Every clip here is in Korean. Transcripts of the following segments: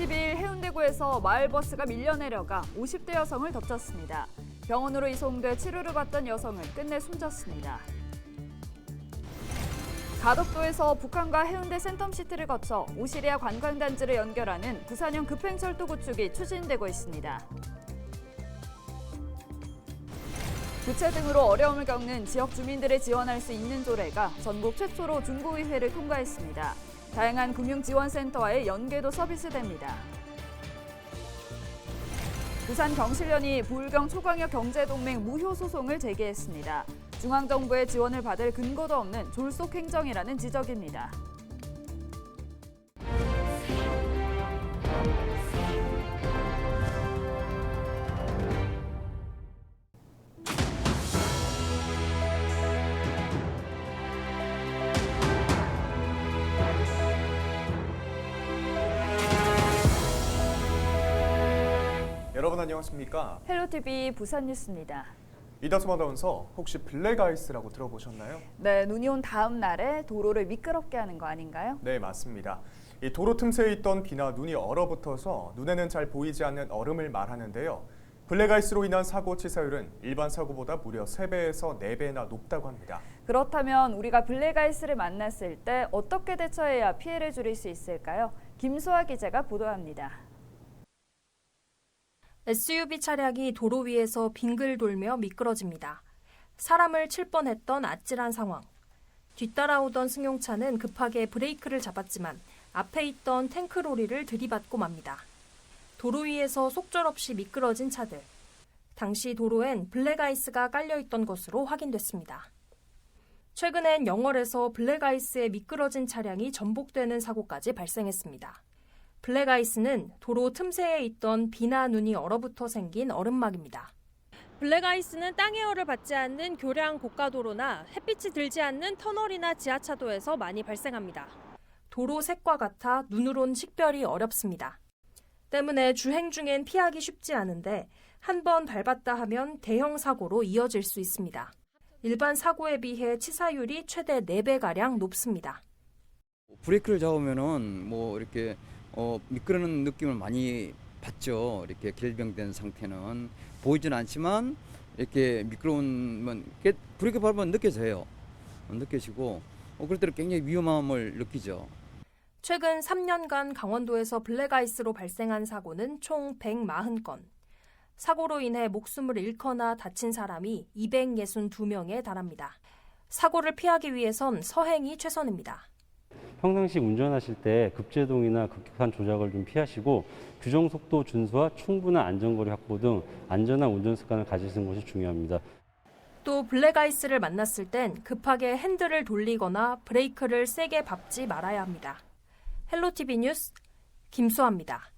22일 해운대구에서 마을버스가 밀려 내려가 50대 여성을 덮쳤습니다. 병원으로 이송돼 치료를 받던 여성은 끝내 숨졌습니다. 가덕도에서 북한과 해운대 센텀시티를 거쳐 오시리아 관광단지를 연결하는 부산형 급행철도 구축이 추진되고 있습니다. 부채 등으로 어려움을 겪는 지역 주민들을 지원할 수 있는 조례가 전국 최초로 중구의회를 통과했습니다. 다양한 금융지원센터와의 연계도 서비스됩니다. 부산경실련이 부울경 초광역 경제동맹 무효 소송을 제기했습니다. 중앙정부의 지원을 받을 근거도 없는 졸속 행정이라는 지적입니다. 여러분 안녕하십니까? 헬로티비 부산 뉴스입니다. 이다솜 아나운서, 혹시 블랙아이스라고 들어보셨나요? 네, 눈이 온 다음 날에 도로를 미끄럽게 하는 거 아닌가요? 네, 맞습니다. 이 도로 틈새에 있던 비나 눈이 얼어붙어서 눈에는 잘 보이지 않는 얼음을 말하는데요. 블랙아이스로 인한 사고 치사율은 일반 사고보다 무려 3배에서 4배나 높다고 합니다. 그렇다면 우리가 블랙아이스를 만났을 때 어떻게 대처해야 피해를 줄일 수 있을까요? 김수아 기자가 보도합니다. SUV 차량이 도로 위에서 빙글 돌며 미끄러집니다. 사람을 칠 뻔했던 아찔한 상황. 뒤따라오던 승용차는 급하게 브레이크를 잡았지만 앞에 있던 탱크로리를 들이받고 맙니다. 도로 위에서 속절없이 미끄러진 차들. 당시 도로엔 블랙아이스가 깔려있던 것으로 확인됐습니다. 최근엔 영월에서 블랙아이스에 미끄러진 차량이 전복되는 사고까지 발생했습니다. 블랙아이스는 도로 틈새에 있던 비나 눈이 얼어붙어 생긴 얼음막입니다. 블랙아이스는 땅의 열을 받지 않는 교량 고가도로나 햇빛이 들지 않는 터널이나 지하차도에서 많이 발생합니다. 도로 색과 같아 눈으론 식별이 어렵습니다. 때문에 주행 중엔 피하기 쉽지 않은데 한 번 밟았다 하면 대형 사고로 이어질 수 있습니다. 일반 사고에 비해 치사율이 최대 4배가량 높습니다. 브레이크를 잡으면은 이렇게 미끄러는 느낌을 많이 받죠. 이렇게 결병된 상태는 보이지는 않지만 이렇게 미끄러우면 브레이크 밟으면 느껴져요. 느껴지고 그럴 때는 굉장히 위험함을 느끼죠. 최근 3년간 강원도에서 블랙아이스로 발생한 사고는 총 140건. 사고로 인해 목숨을 잃거나 다친 사람이 262명에 달합니다. 사고를 피하기 위해선 서행이 최선입니다. 평상시 운전하실 때 급제동이나 급격한 조작을 좀 피하시고 규정 속도 준수와 충분한 안전거리 확보 등 안전한 운전 습관을 가지시는 것이 중요합니다. 또 블랙아이스를 만났을 땐 급하게 핸들을 돌리거나 브레이크를 세게 밟지 말아야 합니다. 헬로티비 뉴스 김수아입니다.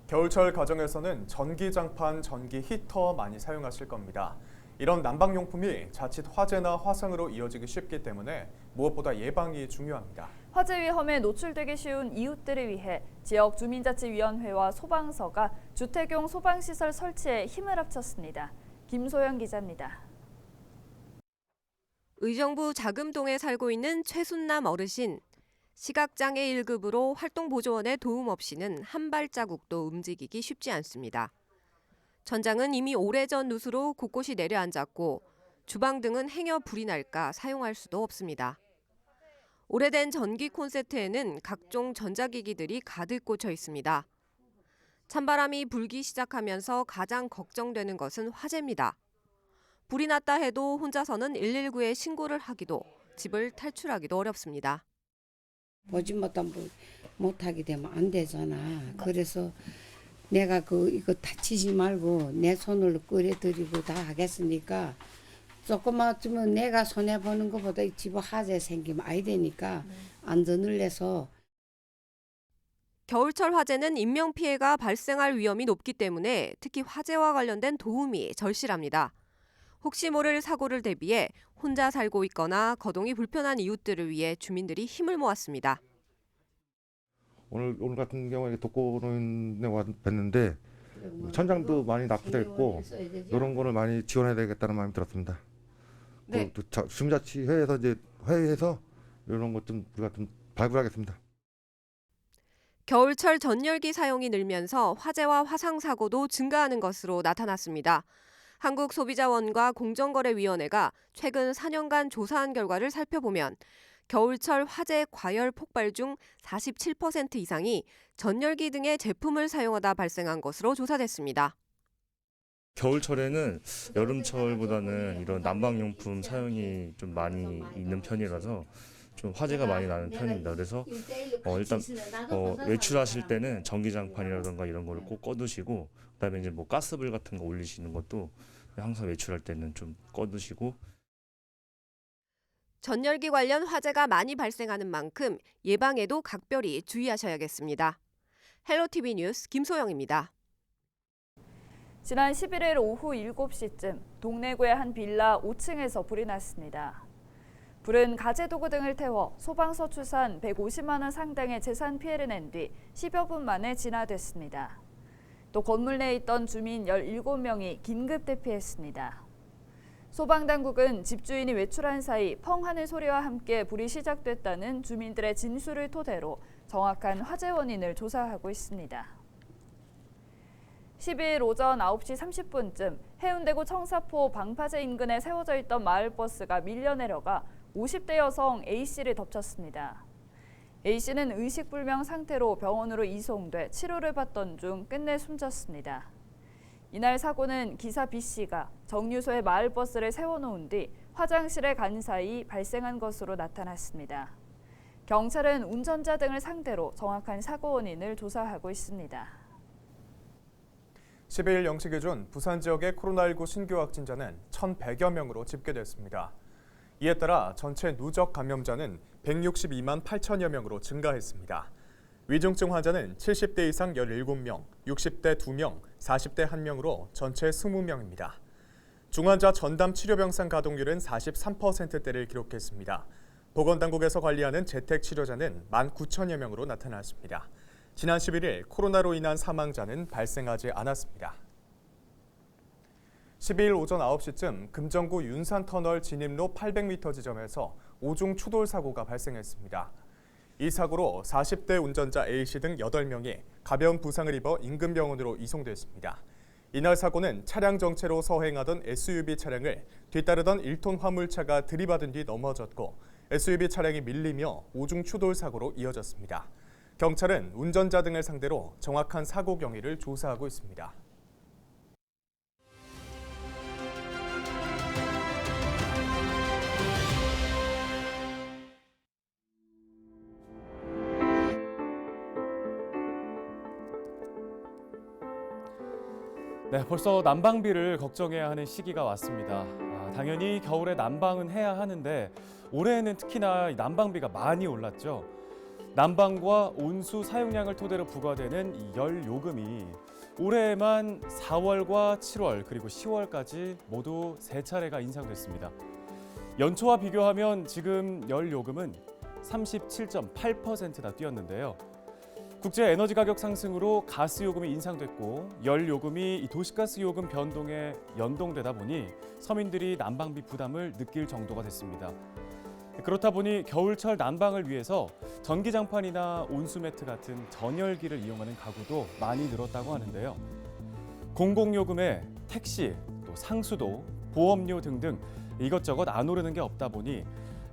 겨울철 가정에서는 전기장판, 전기 히터 많이 사용하실 겁니다. 이런 난방용품이 자칫 화재나 화상으로 이어지기 쉽기 때문에 무엇보다 예방이 중요합니다. 화재 위험에 노출되기 쉬운 이웃들을 위해 지역 주민자치위원회와 소방서가 주택용 소방시설 설치에 힘을 합쳤습니다. 김소영 기자입니다. 의정부 자금동에 살고 있는 최순남 어르신. 시각장애 1급으로 활동보조원의 도움 없이는 한 발자국도 움직이기 쉽지 않습니다. 천장은 이미 오래전 누수로 곳곳이 내려앉았고 주방 등은 행여 불이 날까 사용할 수도 없습니다. 오래된 전기 콘센트에는 각종 전자기기들이 가득 꽂혀 있습니다. 찬바람이 불기 시작하면서 가장 걱정되는 것은 화재입니다. 불이 났다 해도 혼자서는 119에 신고를 하기도 집을 탈출하기도 어렵습니다. 보지 못하게 되면 안 되잖아. 그래서 내가 이거 다치지 말고 내 손으로 끓여드리고 다 하겠으니까 조금만 내가 손해보는 것보다 이 집에 화재 생기면 아이 되니까 안전을 내서. 겨울철 화재는 인명피해가 발생할 위험이 높기 때문에 특히 화재와 관련된 도움이 절실합니다. 혹시 모를 사고를 대비해 혼자 살고 있거나 거동이 불편한 이웃들을 위해 주민들이 힘을 모았습니다. 오늘 같은 경우에 독거노인에 뵀는데 천장도 많이 낙후돼 있고 이런 거를 많이 지원해야 되겠다는 마음이 들었습니다. 네. 주민자치회에서 이제 회의해서 이런 것 좀 우리가 좀 발굴하겠습니다. 겨울철 전열기 사용이 늘면서 화재와 화상 사고도 증가하는 것으로 나타났습니다. 한국소비자원과 공정거래위원회가 최근 4년간 조사한 결과를 살펴보면 겨울철 화재 과열 폭발 중 47% 이상이 전열기 등의 제품을 사용하다 발생한 것으로 조사됐습니다. 겨울철에는 여름철보다는 이런 난방용품 사용이 좀 많이 있는 편이라서 좀 화재가 많이 나는 편입니다. 그래서 일단 외출하실 때는 전기장판이라든가 이런 거를 꼭 꺼두시고, 그다음에 이제 뭐 가스불 같은 거 올리시는 것도 항상 외출할 때는 좀 꺼두시고. 전열기 관련 화재가 많이 발생하는 만큼 예방에도 각별히 주의하셔야겠습니다. 헬로티비 뉴스 김소영입니다. 지난 11일 오후 7시쯤 동래구의 한 빌라 5층에서 불이 났습니다. 불은 가재도구 등을 태워 소방서 추산 150만 원 상당의 재산 피해를 낸 뒤 10여 분 만에 진화됐습니다. 또 건물 내에 있던 주민 17명이 긴급 대피했습니다. 소방당국은 집주인이 외출한 사이 펑 하는 소리와 함께 불이 시작됐다는 주민들의 진술을 토대로 정확한 화재 원인을 조사하고 있습니다. 12일 오전 9시 30분쯤 해운대구 청사포 방파제 인근에 세워져 있던 마을버스가 밀려 내려가 50대 여성 A씨를 덮쳤습니다. A씨는 의식불명 상태로 병원으로 이송돼 치료를 받던 중 끝내 숨졌습니다. 이날 사고는 기사 B씨가 정류소에 마을버스를 세워놓은 뒤 화장실에 간 사이 발생한 것으로 나타났습니다. 경찰은 운전자 등을 상대로 정확한 사고 원인을 조사하고 있습니다. 12일 0시 기준 부산 지역의 코로나19 신규 확진자는 1,100여 명으로 집계됐습니다. 이에 따라 전체 누적 감염자는 162만 8천여 명으로 증가했습니다. 위중증 환자는 70대 이상 17명, 60대 2명, 40대 1명으로 전체 20명입니다. 중환자 전담 치료병상 가동률은 43%대를 기록했습니다. 보건당국에서 관리하는 재택치료자는 19,000여 명으로 나타났습니다. 지난 11일 코로나로 인한 사망자는 발생하지 않았습니다. 12일 오전 9시쯤 금정구 윤산터널 진입로 800m 지점에서 오중 추돌 사고가 발생했습니다. 이 사고로 40대 운전자 A씨 등 8명이 가벼운 부상을 입어 인근 병원으로 이송됐습니다. 이날 사고는 차량 정체로 서행하던 SUV 차량을 뒤따르던 1톤 화물차가 들이받은 뒤 넘어졌고 SUV 차량이 밀리며 오중 추돌 사고로 이어졌습니다. 경찰은 운전자 등을 상대로 정확한 사고 경위를 조사하고 있습니다. 네, 벌써 난방비를 걱정해야 하는 시기가 왔습니다. 당연히 겨울에 난방은 해야 하는데 올해에는 특히나 난방비가 많이 올랐죠. 난방과 온수 사용량을 토대로 부과되는 이 열 요금이 올해에만 4월과 7월 그리고 10월까지 모두 3차례가 인상됐습니다. 연초와 비교하면 지금 열 요금은 37.8%나 뛰었는데요. 국제 에너지 가격 상승으로 가스 요금이 인상됐고 열 요금이 이 도시가스 요금 변동에 연동되다 보니 서민들이 난방비 부담을 느낄 정도가 됐습니다. 그렇다 보니 겨울철 난방을 위해서 전기장판이나 온수매트 같은 전열기를 이용하는 가구도 많이 늘었다고 하는데요. 공공요금에 택시, 또 상수도, 보험료 등등 이것저것 안 오르는 게 없다 보니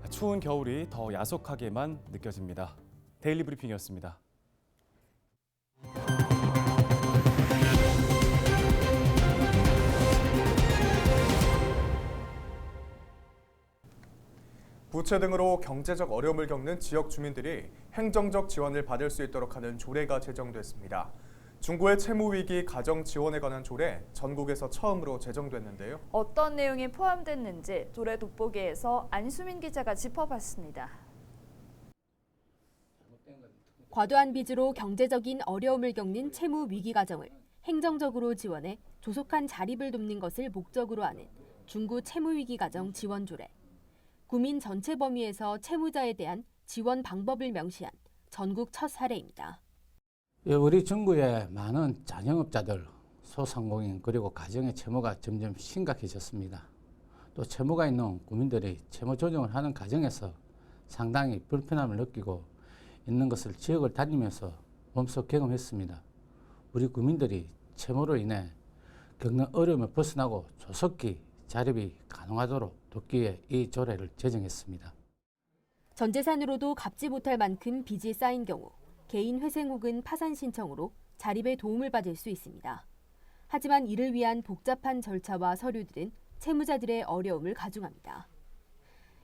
추운 겨울이 더 야속하게만 느껴집니다. 데일리 브리핑이었습니다. 부채 등으로 경제적 어려움을 겪는 지역 주민들이 행정적 지원을 받을 수 있도록 하는 조례가 제정됐습니다. 중고의 채무 위기 가정 지원에 관한 조례 전국에서 처음으로 제정됐는데요. 어떤 내용이 포함됐는지 조례 돋보기에서 안수민 기자가 짚어봤습니다. 과도한 빚으로 경제적인 어려움을 겪는 채무 위기 가정을 행정적으로 지원해 조속한 자립을 돕는 것을 목적으로 하는 중고 채무 위기 가정 지원 조례. 국민 전체 범위에서 채무자에 대한 지원 방법을 명시한 전국 첫 사례입니다. 우리 중구의 많은 자영업자들, 소상공인 그리고 가정의 채무가 점점 심각해졌습니다. 또 채무가 있는 국민들이 채무 조정을 하는 과정에서 상당히 불편함을 느끼고 있는 것을 지역을 다니면서 몸소 경험했습니다. 우리 국민들이 채무로 인해 겪는 어려움을 벗어나고 조속히 자립이 가능하도록 돕기 위해 이 조례를 제정했습니다. 전 재산으로도 갚지 못할 만큼 빚이 쌓인 경우 개인 회생 혹은 파산 신청으로 자립에 도움을 받을 수 있습니다. 하지만 이를 위한 복잡한 절차와 서류들은 채무자들의 어려움을 가중합니다.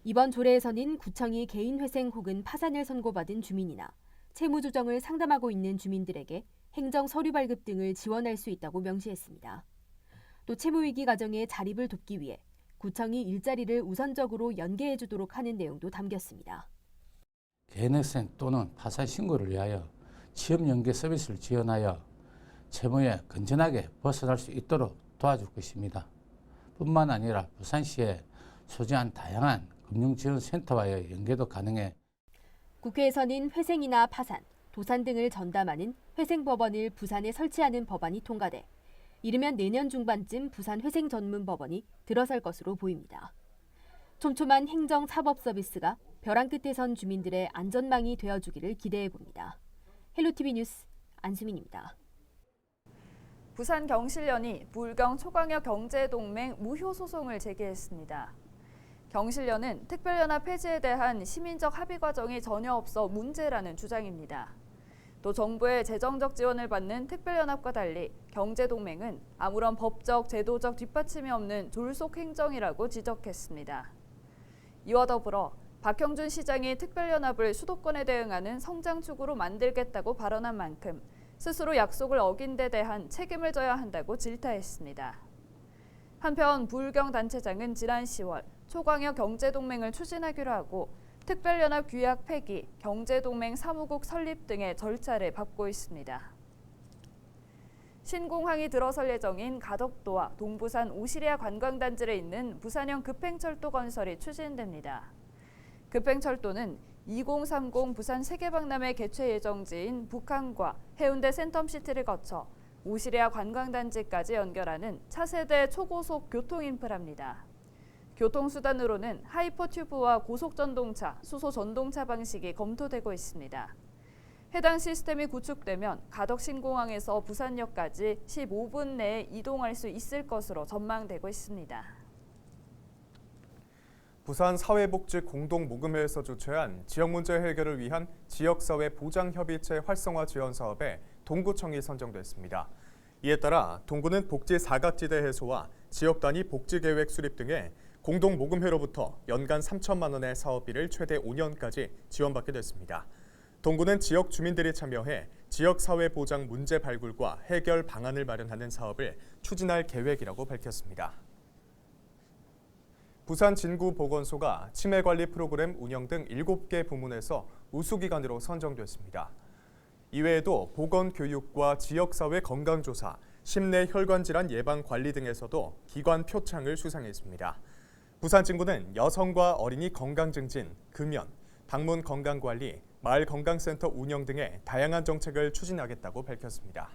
이번 조례에서는 구청이 개인 회생 혹은 파산을 선고받은 주민이나 채무 조정을 상담하고 있는 주민들에게 행정 서류 발급 등을 지원할 수 있다고 명시했습니다. 또 채무 위기 가정의 자립을 돕기 위해 구청이 일자리를 우선적으로 연계해 주도록 하는 내용도 담겼습니다. 개인회생 또는 파산 신고를 위하여 취업 연계 서비스를 지원하여 채무에 건전하게 벗어날 수 있도록 도와줄 것입니다. 뿐만 아니라 부산시에 소재한 다양한 금융지원센터와의 연계도 가능해 국회에서는 회생이나 파산, 도산 등을 전담하는 회생법원을 부산에 설치하는 법안이 통과돼 이르면 내년 중반쯤 부산 회생 전문 법원이 들어설 것으로 보입니다. 촘촘한 행정 사법 서비스가 벼랑 끝에 선 주민들의 안전망이 되어주기를 기대해 봅니다. 헬로티비 뉴스 안수민입니다. 부산 경실련이 불경 초광역 경제동맹 무효 소송을 제기했습니다. 경실련은 특별연합 폐지에 대한 시민적 합의 과정이 전혀 없어 문제라는 주장입니다. 또 정부의 재정적 지원을 받는 특별연합과 달리 경제동맹은 아무런 법적, 제도적 뒷받침이 없는 졸속 행정이라고 지적했습니다. 이와 더불어 박형준 시장이 특별연합을 수도권에 대응하는 성장축으로 만들겠다고 발언한 만큼 스스로 약속을 어긴 데 대한 책임을 져야 한다고 질타했습니다. 한편 부울경단체장은 지난 10월 초광역 경제동맹을 추진하기로 하고 특별연합 규약 폐기, 경제동맹 사무국 설립 등의 절차를 밟고 있습니다. 신공항이 들어설 예정인 가덕도와 동부산 오시리아 관광단지에 있는 부산형 급행철도 건설이 추진됩니다. 급행철도는 2030 부산 세계박람회 개최 예정지인 북한과 해운대 센텀시티를 거쳐 오시리아 관광단지까지 연결하는 차세대 초고속 교통인프라입니다. 교통수단으로는 하이퍼튜브와 고속전동차, 수소전동차 방식이 검토되고 있습니다. 해당 시스템이 구축되면 가덕신공항에서 부산역까지 15분 내에 이동할 수 있을 것으로 전망되고 있습니다. 부산 사회복지 공동모금회에서 주최한 지역문제 해결을 위한 지역사회 보장협의체 활성화 지원 사업에 동구청이 선정됐습니다. 이에 따라 동구는 복지 사각지대 해소와 지역 단위 복지계획 수립 등의 공동모금회로부터 연간 3천만 원의 사업비를 최대 5년까지 지원받게 됐습니다. 동구는 지역 주민들이 참여해 지역사회보장 문제 발굴과 해결 방안을 마련하는 사업을 추진할 계획이라고 밝혔습니다. 부산 진구보건소가 치매관리 프로그램 운영 등 7개 부문에서 우수기관으로 선정됐습니다. 이외에도 보건교육과 지역사회 건강조사, 심내 혈관질환 예방관리 등에서도 기관 표창을 수상했습니다. 부산 진구는 여성과 어린이 건강증진, 금연, 방문 건강관리, 마을 건강센터 운영 등의 다양한 정책을 추진하겠다고 밝혔습니다.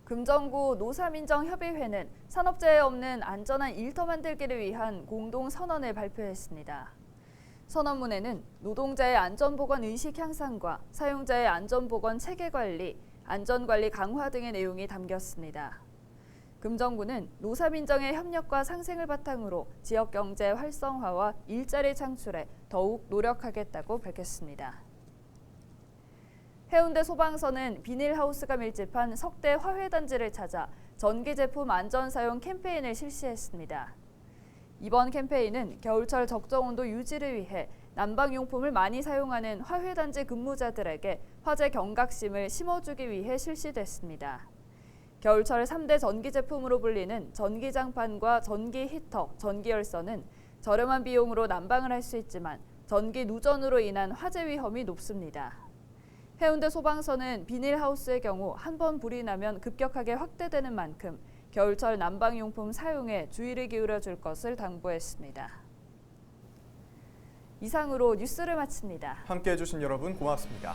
금정구 노사민정협의회는 산업재해 없는 안전한 일터 만들기를 위한 공동선언을 발표했습니다. 선언문에는 노동자의 안전보건 의식 향상과 사용자의 안전보건 체계관리, 안전관리 강화 등의 내용이 담겼습니다. 금정구는 노사민정의 협력과 상생을 바탕으로 지역경제 활성화와 일자리 창출에 더욱 노력하겠다고 밝혔습니다. 해운대 소방서는 비닐하우스가 밀집한 석대 화훼단지를 찾아 전기제품 안전사용 캠페인을 실시했습니다. 이번 캠페인은 겨울철 적정온도 유지를 위해 난방용품을 많이 사용하는 화훼단지 근무자들에게 화재 경각심을 심어주기 위해 실시됐습니다. 겨울철 3대 전기제품으로 불리는 전기장판과 전기히터, 전기열선은 저렴한 비용으로 난방을 할 수 있지만 전기 누전으로 인한 화재 위험이 높습니다. 해운대 소방서는 비닐하우스의 경우 한 번 불이 나면 급격하게 확대되는 만큼 겨울철 난방용품 사용에 주의를 기울여 줄 것을 당부했습니다. 이상으로 뉴스를 마칩니다. 함께해 주신 여러분 고맙습니다.